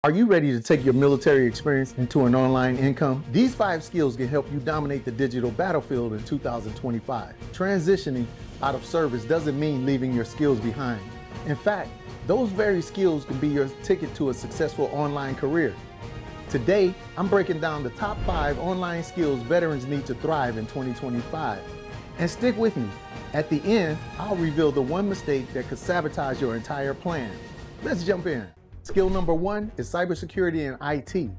Are you ready to take your military experience into an online income? These 5 skills can help you dominate the digital battlefield in 2025. Transitioning out of service doesn't mean leaving your skills behind. In fact, those very skills can be your ticket to a successful online career. Today, I'm breaking down the top 5 online skills veterans need to thrive in 2025. And stick with me. At the end, I'll reveal the one mistake that could sabotage your entire plan. Let's jump in. Skill number 1 is cybersecurity and IT.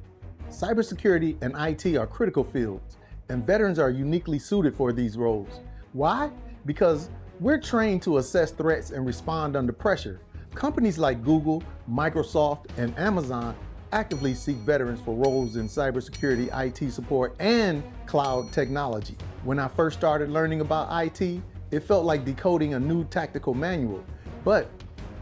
Cybersecurity and IT are critical fields, and veterans are uniquely suited for these roles. Why? Because we're trained to assess threats and respond under pressure. Companies like Google, Microsoft, and Amazon actively seek veterans for roles in cybersecurity, IT support, and cloud technology. When I first started learning about IT, it felt like decoding a new tactical manual. But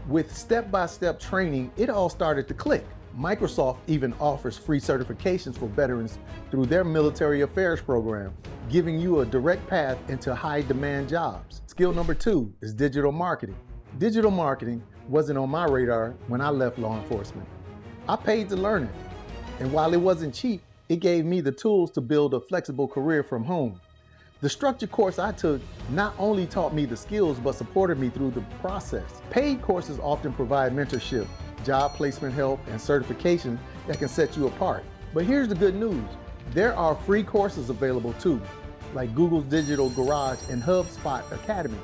with step-by-step training, it all started to click. Microsoft even offers free certifications for veterans through their military affairs program, giving you a direct path into high-demand jobs. Skill number 2 is digital marketing. Digital marketing wasn't on my radar when I left law enforcement. I paid to learn it, and while it wasn't cheap, it gave me the tools to build a flexible career from home. The structured course I took not only taught me the skills, but supported me through the process. Paid courses often provide mentorship, job placement help, and certification that can set you apart. But here's the good news. There are free courses available too, like Google's Digital Garage and HubSpot Academy.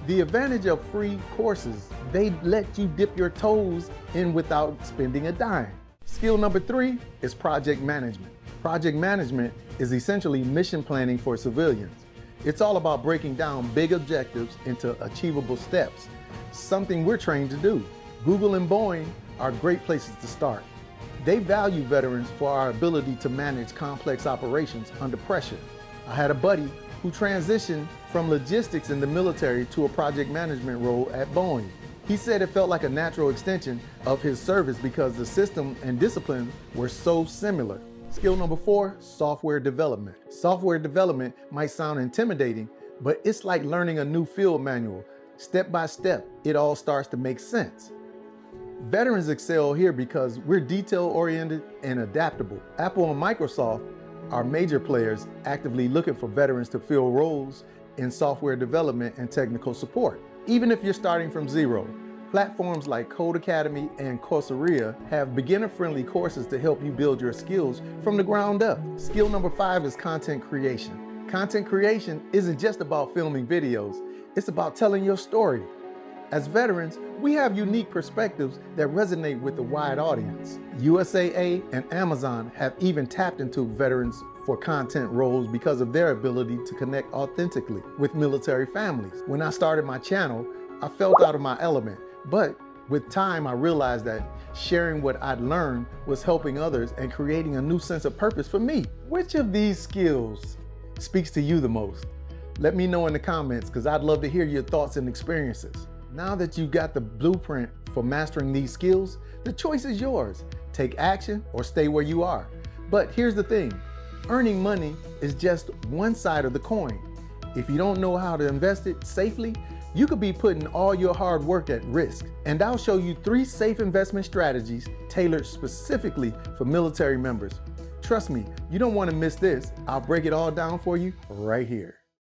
The advantage of free courses, they let you dip your toes in without spending a dime. Skill number 3 is project management. Project management is essentially mission planning for civilians. It's all about breaking down big objectives into achievable steps, something we're trained to do. Google and Boeing are great places to start. They value veterans for our ability to manage complex operations under pressure. I had a buddy who transitioned from logistics in the military to a project management role at Boeing. He said it felt like a natural extension of his service because the system and discipline were so similar. Skill number 4, software development. Software development might sound intimidating, but it's like learning a new field manual. Step by step, it all starts to make sense. Veterans excel here because we're detail-oriented and adaptable. Apple and Microsoft are major players actively looking for veterans to fill roles in software development and technical support. Even if you're starting from zero, platforms like Code Academy and Coursera have beginner-friendly courses to help you build your skills from the ground up. Skill number 5 is content creation. Content creation isn't just about filming videos, it's about telling your story. As veterans, we have unique perspectives that resonate with a wide audience. USAA and Amazon have even tapped into veterans for content roles because of their ability to connect authentically with military families. When I started my channel, I felt out of my element. But with time, I realized that sharing what I'd learned was helping others and creating a new sense of purpose for me. Which of these skills speaks to you the most? Let me know in the comments, because I'd love to hear your thoughts and experiences. Now that you've got the blueprint for mastering these skills, the choice is yours. Take action or stay where you are. But here's the thing, earning money is just one side of the coin. If you don't know how to invest it safely, you could be putting all your hard work at risk. And I'll show you 3 safe investment strategies tailored specifically for military members. Trust me, you don't want to miss this. I'll break it all down for you right here.